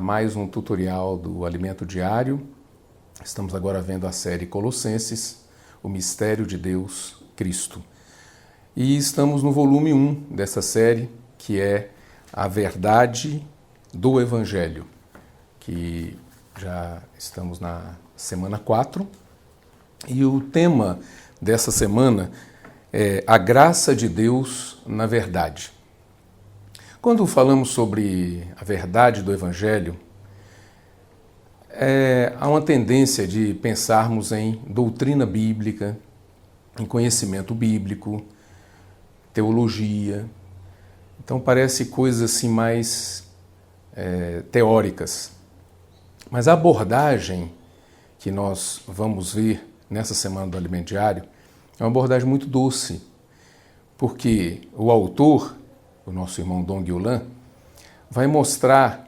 mais um tutorial do Alimento Diário. Estamos agora vendo a série Colossenses, o Mistério de Deus, Cristo. E estamos no volume 1 dessa série, que é a Verdade do Evangelho, que já estamos na semana 4. E o tema dessa semana é a graça de Deus na verdade. Quando falamos sobre a verdade do Evangelho, há uma tendência de pensarmos em doutrina bíblica, em conhecimento bíblico, teologia. Então parece coisas assim mais teóricas. Mas a abordagem que nós vamos ver nessa semana do Alimento Diário é uma abordagem muito doce, porque o autor, o nosso irmão Dong Yulan, vai mostrar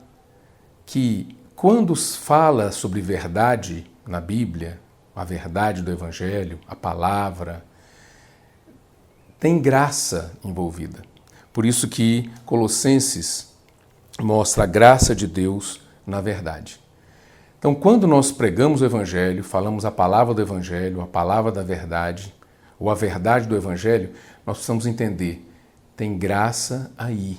que quando fala sobre verdade na Bíblia, a verdade do Evangelho, a palavra, tem graça envolvida. Por isso que Colossenses mostra a graça de Deus na verdade. Então, quando nós pregamos o Evangelho, falamos a palavra do Evangelho, a palavra da verdade, ou a verdade do Evangelho, nós precisamos entender, tem graça aí.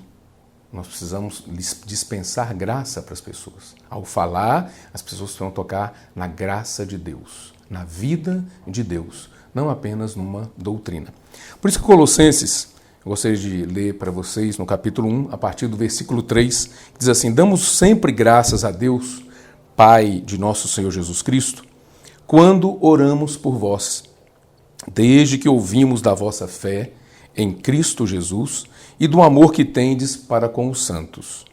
Nós precisamos dispensar graça para as pessoas. Ao falar, as pessoas vão tocar na graça de Deus, na vida de Deus, não apenas numa doutrina. Por isso que Colossenses, eu gostaria de ler para vocês no capítulo 1, a partir do versículo 3, que diz assim: damos sempre graças a Deus, Pai de nosso Senhor Jesus Cristo, quando oramos por vós, desde que ouvimos da vossa fé em Cristo Jesus e do amor que tendes para com os santos,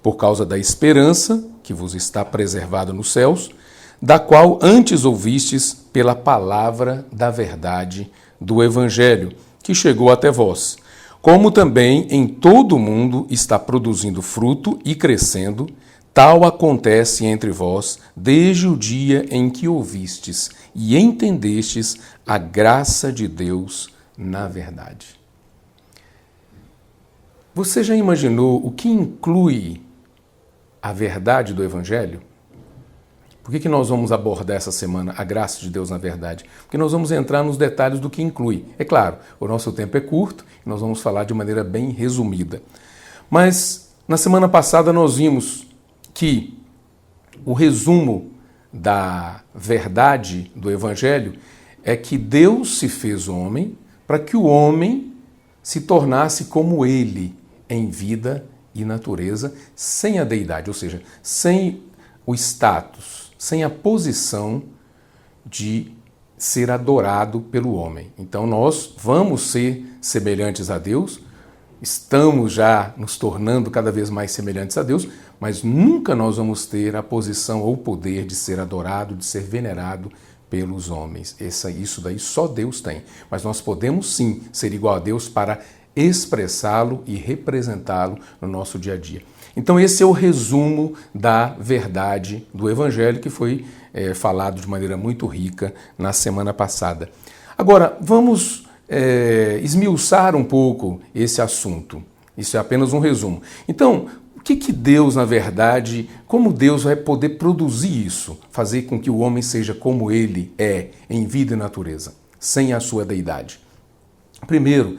por causa da esperança que vos está preservada nos céus, da qual antes ouvistes pela palavra da verdade do Evangelho, que chegou até vós, como também em todo o mundo está produzindo fruto e crescendo. Tal acontece entre vós desde o dia em que ouvistes e entendestes a graça de Deus na verdade. Você já imaginou o que inclui a verdade do Evangelho? Por que nós vamos abordar essa semana a graça de Deus na verdade? Porque nós vamos entrar nos detalhes do que inclui. É claro, o nosso tempo é curto e nós vamos falar de maneira bem resumida. Mas na semana passada nós vimos que o resumo da verdade do Evangelho é que Deus se fez homem para que o homem se tornasse como ele em vida e natureza, sem a deidade, ou seja, sem o status, sem a posição de ser adorado pelo homem. Então nós vamos ser semelhantes a Deus, estamos já nos tornando cada vez mais semelhantes a Deus, mas nunca nós vamos ter a posição ou o poder de ser adorado, de ser venerado pelos homens. Isso daí só Deus tem. Mas nós podemos sim ser igual a Deus para expressá-lo e representá-lo no nosso dia a dia. Então esse é o resumo da verdade do Evangelho que foi falado de maneira muito rica na semana passada. Agora, vamos esmiuçar um pouco esse assunto. Isso é apenas um resumo. Então, o que Deus, na verdade, como Deus vai poder produzir isso? Fazer com que o homem seja como ele é, em vida e natureza, sem a sua deidade. Primeiro,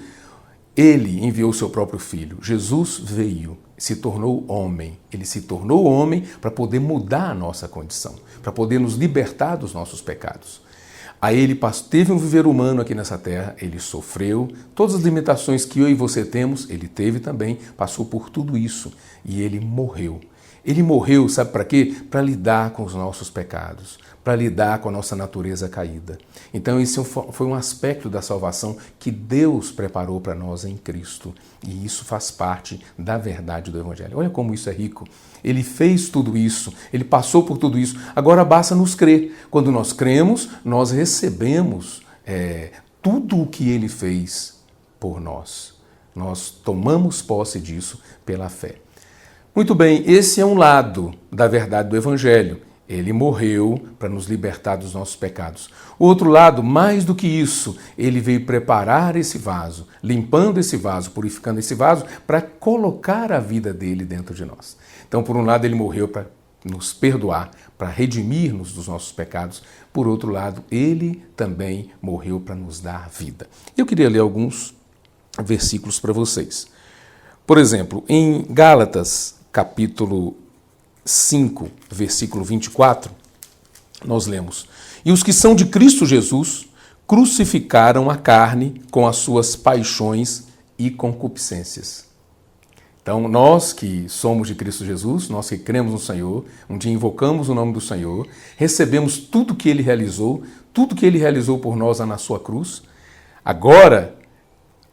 ele enviou o seu próprio Filho. Jesus veio, se tornou homem. Ele se tornou homem para poder mudar a nossa condição, para poder nos libertar dos nossos pecados. Aí ele teve um viver humano aqui nessa terra, ele sofreu, todas as limitações que eu e você temos, ele teve também, passou por tudo isso e ele morreu. Ele morreu, sabe para quê? Para lidar com os nossos pecados, para lidar com a nossa natureza caída. Então esse foi um aspecto da salvação que Deus preparou para nós em Cristo. E isso faz parte da verdade do Evangelho. Olha como isso é rico. Ele fez tudo isso, ele passou por tudo isso. Agora basta nos crer. Quando nós cremos, nós recebemos tudo o que ele fez por nós. Nós tomamos posse disso pela fé. Muito bem, esse é um lado da verdade do Evangelho. Ele morreu para nos libertar dos nossos pecados. O outro lado, mais do que isso, ele veio preparar esse vaso, limpando esse vaso, purificando esse vaso, para colocar a vida dele dentro de nós. Então, por um lado, ele morreu para nos perdoar, para redimir-nos dos nossos pecados. Por outro lado, ele também morreu para nos dar vida. Eu queria ler alguns versículos para vocês. Por exemplo, em Gálatas, capítulo 5, versículo 24, nós lemos: "E os que são de Cristo Jesus crucificaram a carne com as suas paixões e concupiscências." Então, nós que somos de Cristo Jesus, nós que cremos no Senhor, um dia invocamos o nome do Senhor, recebemos tudo que Ele realizou por nós na sua cruz. Agora,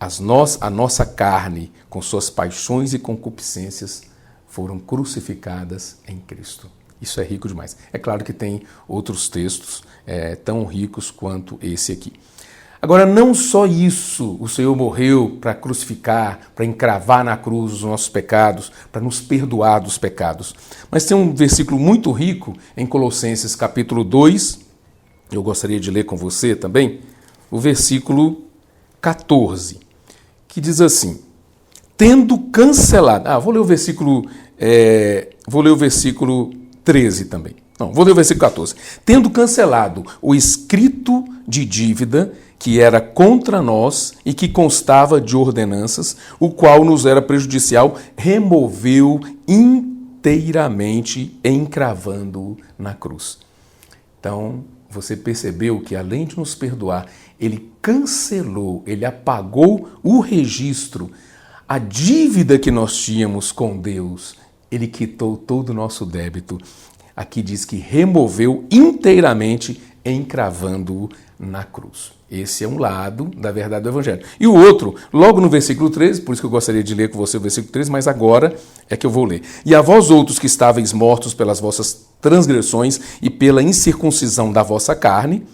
a nossa carne, com suas paixões e concupiscências, foram crucificadas em Cristo. Isso é rico demais. É claro que tem outros textos tão ricos quanto esse aqui. Agora, não só isso, o Senhor morreu para crucificar, para encravar na cruz os nossos pecados, para nos perdoar dos pecados. Mas tem um versículo muito rico em Colossenses capítulo 2, eu gostaria de ler com você também, o versículo 14, que diz assim: "Tendo cancelado..." Vou ler o versículo 13 também. Não, vou ler o versículo 14. "Tendo cancelado o escrito de dívida que era contra nós e que constava de ordenanças, o qual nos era prejudicial, removeu inteiramente, encravando-o na cruz." Então, você percebeu que, além de nos perdoar, ele cancelou, ele apagou o registro, a dívida que nós tínhamos com Deus. Ele quitou todo o nosso débito. Aqui diz que removeu inteiramente, encravando-o na cruz. Esse é um lado da verdade do Evangelho. E o outro, logo no versículo 13, por isso que eu gostaria de ler com você o versículo 13, mas agora é que eu vou ler. "E a vós outros que estáveis mortos pelas vossas transgressões e pela incircuncisão da vossa carne,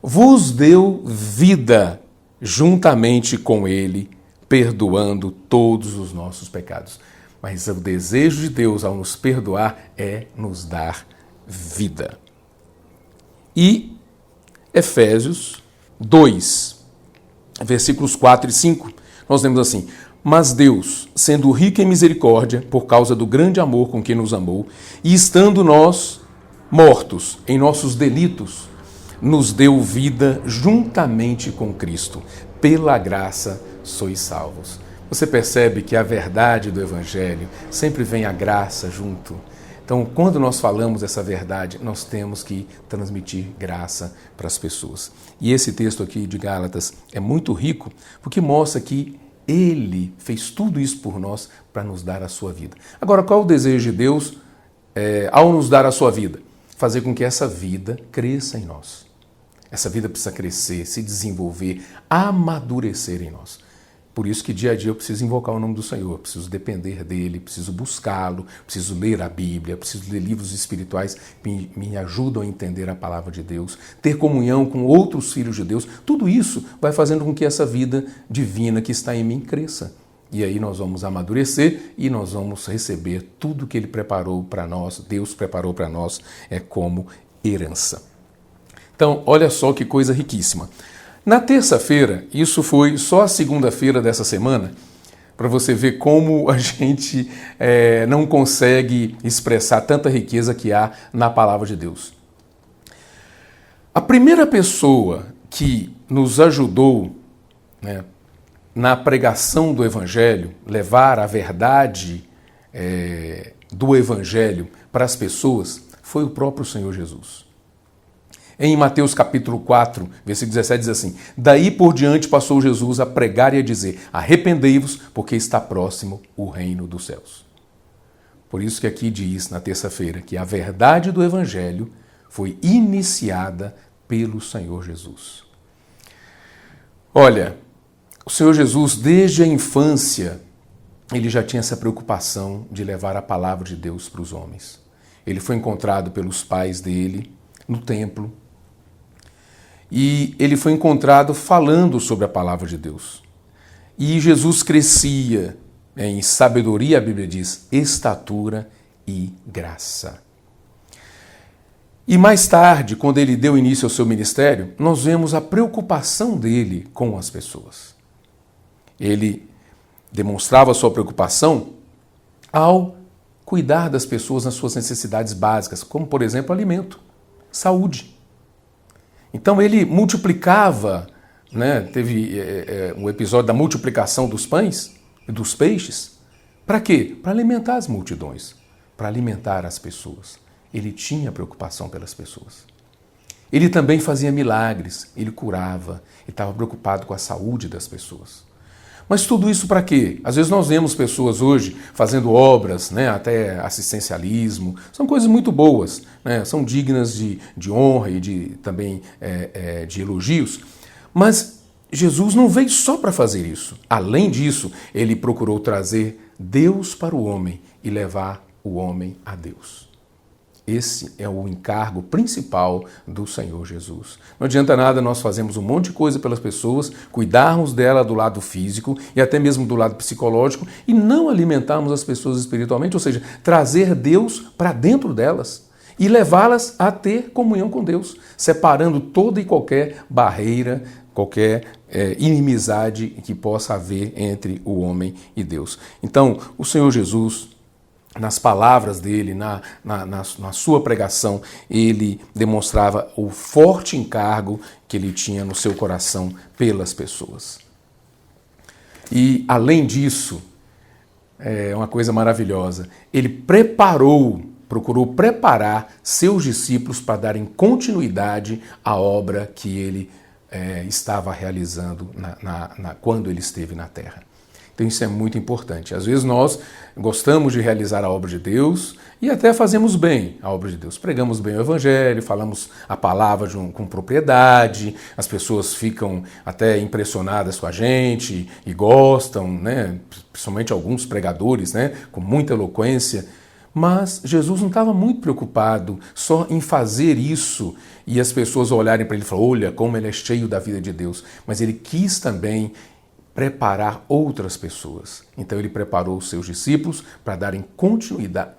vos deu vida juntamente com ele, perdoando todos os nossos pecados." Mas o desejo de Deus ao nos perdoar é nos dar vida. E Efésios 2, versículos 4 e 5, nós lemos assim: "Mas Deus, sendo rico em misericórdia, por causa do grande amor com que nos amou, e estando nós mortos em nossos delitos, nos deu vida juntamente com Cristo. Pela graça sois salvos." Você percebe que a verdade do Evangelho sempre vem a graça junto. Então, quando nós falamos essa verdade, nós temos que transmitir graça para as pessoas. E esse texto aqui de Gálatas é muito rico, porque mostra que ele fez tudo isso por nós para nos dar a sua vida. Agora, qual é o desejo de Deus ao nos dar a sua vida? Fazer com que essa vida cresça em nós. Essa vida precisa crescer, se desenvolver, amadurecer em nós. Por isso que dia a dia eu preciso invocar o nome do Senhor, preciso depender dele, preciso buscá-lo, preciso ler a Bíblia, preciso ler livros espirituais que me ajudam a entender a palavra de Deus, ter comunhão com outros filhos de Deus. Tudo isso vai fazendo com que essa vida divina que está em mim cresça. E aí nós vamos amadurecer e nós vamos receber tudo que ele preparou para nós, Deus preparou para nós como herança. Então, olha só que coisa riquíssima. Na terça-feira, isso foi só a segunda-feira dessa semana, para você ver como a gente não consegue expressar tanta riqueza que há na palavra de Deus. A primeira pessoa que nos ajudou na pregação do Evangelho, levar a verdade do Evangelho para as pessoas, foi o próprio Senhor Jesus. Em Mateus capítulo 4, versículo 17, diz assim: "Daí por diante passou Jesus a pregar e a dizer: arrependei-vos, porque está próximo o reino dos céus." Por isso que aqui diz, na terça-feira, que a verdade do Evangelho foi iniciada pelo Senhor Jesus. Olha, o Senhor Jesus, desde a infância, ele já tinha essa preocupação de levar a palavra de Deus para os homens. Ele foi encontrado pelos pais dele no templo, e ele foi encontrado falando sobre a palavra de Deus. E Jesus crescia em sabedoria, a Bíblia diz, estatura e graça. E mais tarde, quando ele deu início ao seu ministério, nós vemos a preocupação dele com as pessoas. Ele demonstrava sua preocupação ao cuidar das pessoas nas suas necessidades básicas, como, por exemplo, alimento, saúde. Então ele multiplicava, né? Teve um episódio da multiplicação dos pães e dos peixes. Para quê? Para alimentar as multidões, para alimentar as pessoas. Ele tinha preocupação pelas pessoas. Ele também fazia milagres, ele curava, ele estava preocupado com a saúde das pessoas. Mas tudo isso para quê? Às vezes nós vemos pessoas hoje fazendo obras, né, até assistencialismo, são coisas muito boas, né, são dignas de honra e também de elogios, mas Jesus não veio só para fazer isso. Além disso, ele procurou trazer Deus para o homem e levar o homem a Deus. Esse é o encargo principal do Senhor Jesus. Não adianta nada nós fazermos um monte de coisa pelas pessoas, cuidarmos dela do lado físico e até mesmo do lado psicológico e não alimentarmos as pessoas espiritualmente, ou seja, trazer Deus para dentro delas e levá-las a ter comunhão com Deus, separando toda e qualquer barreira, qualquer inimizade que possa haver entre o homem e Deus. Então, o Senhor Jesus, nas palavras dele, na sua pregação, ele demonstrava o forte encargo que ele tinha no seu coração pelas pessoas. E, além disso, é uma coisa maravilhosa, ele procurou preparar seus discípulos para darem continuidade à obra que ele estava realizando quando ele esteve na terra. Então isso é muito importante. Às vezes nós gostamos de realizar a obra de Deus e até fazemos bem a obra de Deus. Pregamos bem o Evangelho, falamos a palavra com propriedade, as pessoas ficam até impressionadas com a gente e gostam, né? Principalmente alguns pregadores, né? Com muita eloquência. Mas Jesus não estava muito preocupado só em fazer isso e as pessoas olharem para ele e falar, olha como ele é cheio da vida de Deus. Mas ele quis também preparar outras pessoas. Então ele preparou os seus discípulos para darem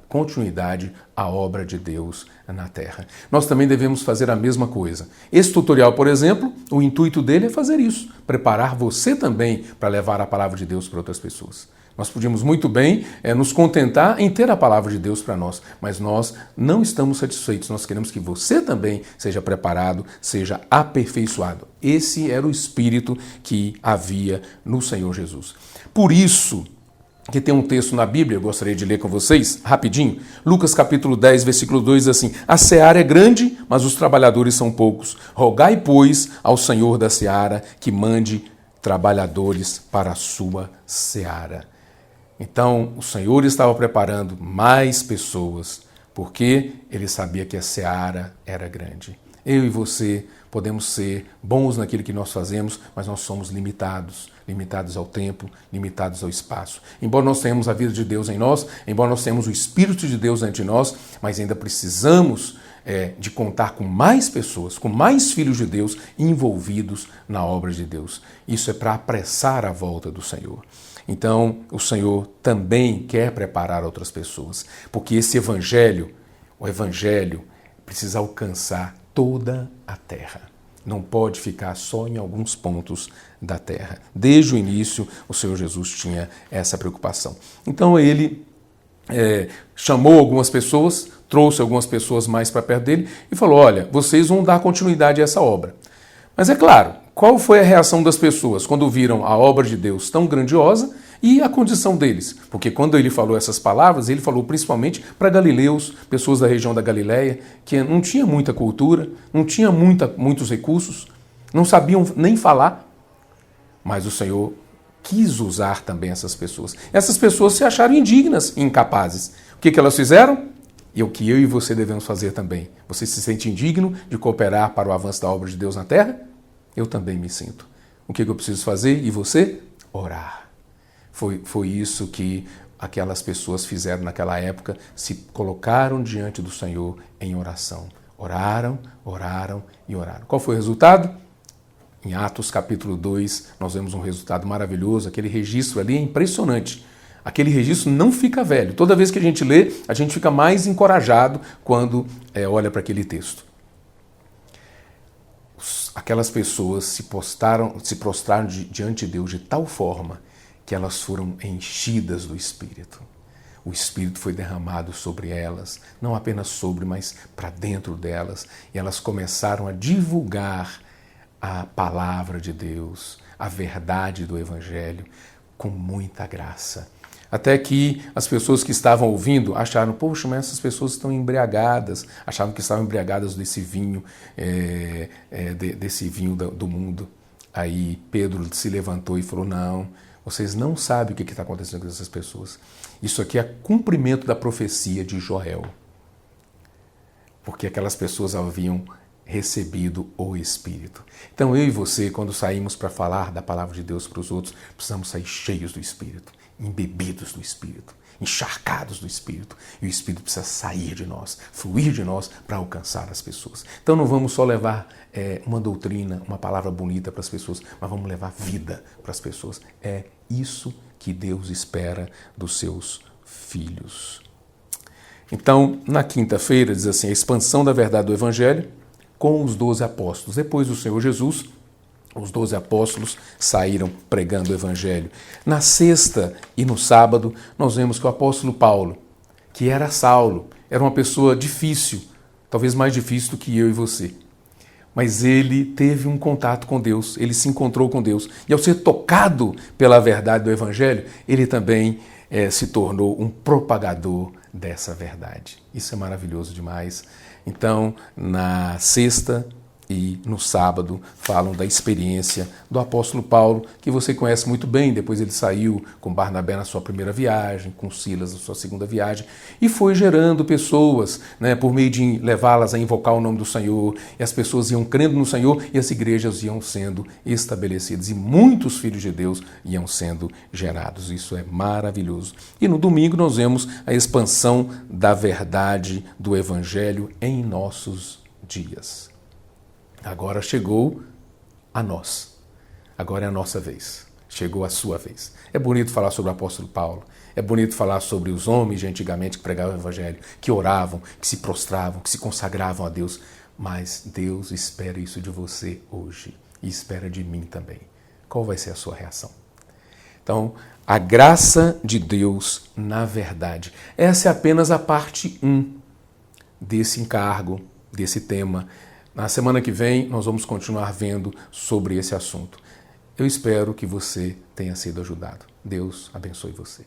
continuidade à obra de Deus na terra. Nós também devemos fazer a mesma coisa. Esse tutorial, por exemplo, o intuito dele é fazer isso, preparar você também para levar a palavra de Deus para outras pessoas. Nós podíamos muito bem nos contentar em ter a palavra de Deus para nós, mas nós não estamos satisfeitos. Nós queremos que você também seja preparado, seja aperfeiçoado. Esse era o espírito que havia no Senhor Jesus. Por isso, que tem um texto na Bíblia, eu gostaria de ler com vocês, rapidinho. Lucas capítulo 10, versículo 2, diz assim, a seara é grande, mas os trabalhadores são poucos. Rogai, pois, ao Senhor da seara que mande trabalhadores para a sua seara. Então, o Senhor estava preparando mais pessoas, porque ele sabia que a seara era grande. Eu e você podemos ser bons naquilo que nós fazemos, mas nós somos limitados ao tempo, limitados ao espaço. Embora nós tenhamos a vida de Deus em nós, embora nós tenhamos o Espírito de Deus dentro de nós, mas ainda precisamos de contar com mais pessoas, com mais filhos de Deus envolvidos na obra de Deus. Isso é para apressar a volta do Senhor. Então, o Senhor também quer preparar outras pessoas, porque esse o Evangelho, precisa alcançar toda a terra. Não pode ficar só em alguns pontos da terra. Desde o início, o Senhor Jesus tinha essa preocupação. Então, ele chamou algumas pessoas, trouxe algumas pessoas mais para perto dele e falou, olha, vocês vão dar continuidade a essa obra. Mas é claro, qual foi a reação das pessoas quando viram a obra de Deus tão grandiosa e a condição deles? Porque quando ele falou essas palavras, ele falou principalmente para galileus, pessoas da região da Galileia, que não tinha muita cultura, não tinha muitos recursos, não sabiam nem falar. Mas o Senhor quis usar também essas pessoas. Essas pessoas se acharam indignas e incapazes. O que elas fizeram? E o que eu e você devemos fazer também. Você se sente indigno de cooperar para o avanço da obra de Deus na terra? Eu também me sinto. O que eu preciso fazer? E você? Orar. Foi isso que aquelas pessoas fizeram naquela época, se colocaram diante do Senhor em oração. Oraram, oraram e oraram. Qual foi o resultado? Em Atos capítulo 2, nós vemos um resultado maravilhoso. Aquele registro ali é impressionante. Aquele registro não fica velho. Toda vez que a gente lê, a gente fica mais encorajado quando olha para aquele texto. Aquelas pessoas se prostraram diante de Deus de tal forma que elas foram enchidas do Espírito. o Espírito foi derramado sobre elas, não apenas sobre, mas para dentro delas, e elas começaram a divulgar a palavra de Deus, a verdade do Evangelho, com muita graça. Até que as pessoas que estavam ouvindo acharam, poxa, mas essas pessoas estão embriagadas, achavam que estavam embriagadas desse vinho, do mundo. Aí Pedro se levantou e falou, não, vocês não sabem o que está acontecendo com essas pessoas. Isso aqui é cumprimento da profecia de Joel. Porque aquelas pessoas haviam recebido o Espírito. Então eu e você, quando saímos para falar da palavra de Deus para os outros, precisamos sair cheios do Espírito, embebidos do Espírito, encharcados do Espírito. E o Espírito precisa sair de nós, fluir de nós para alcançar as pessoas. Então não vamos só levar uma doutrina, uma palavra bonita para as pessoas, mas vamos levar vida para as pessoas. É isso que Deus espera dos seus filhos. Então, na quinta-feira, diz assim, a expansão da verdade do Evangelho com os 12 apóstolos. Depois do Senhor Jesus, os 12 apóstolos saíram pregando o Evangelho. Na sexta e no sábado, nós vemos que o apóstolo Paulo, que era Saulo, era uma pessoa difícil, talvez mais difícil do que eu e você. Mas ele teve um contato com Deus, ele se encontrou com Deus. E ao ser tocado pela verdade do Evangelho, ele também se tornou um propagador dessa verdade. Isso é maravilhoso demais. Então, na sexta e no sábado, falam da experiência do apóstolo Paulo, que você conhece muito bem. Depois ele saiu com Barnabé na sua primeira viagem, com Silas na sua segunda viagem, e foi gerando pessoas, por meio de levá-las a invocar o nome do Senhor, e as pessoas iam crendo no Senhor, e as igrejas iam sendo estabelecidas, e muitos filhos de Deus iam sendo gerados. Isso é maravilhoso. E no domingo nós vemos a expansão da verdade do Evangelho em nossos dias. Agora chegou a nós. Agora é a nossa vez. Chegou a sua vez. É bonito falar sobre o apóstolo Paulo. É bonito falar sobre os homens de antigamente que pregavam o Evangelho, que oravam, que se prostravam, que se consagravam a Deus. Mas Deus espera isso de você hoje. E espera de mim também. Qual vai ser a sua reação? Então, a graça de Deus na verdade. Essa é apenas a parte 1 desse encargo, desse tema. Na semana que vem, nós vamos continuar vendo sobre esse assunto. Eu espero que você tenha sido ajudado. Deus abençoe você.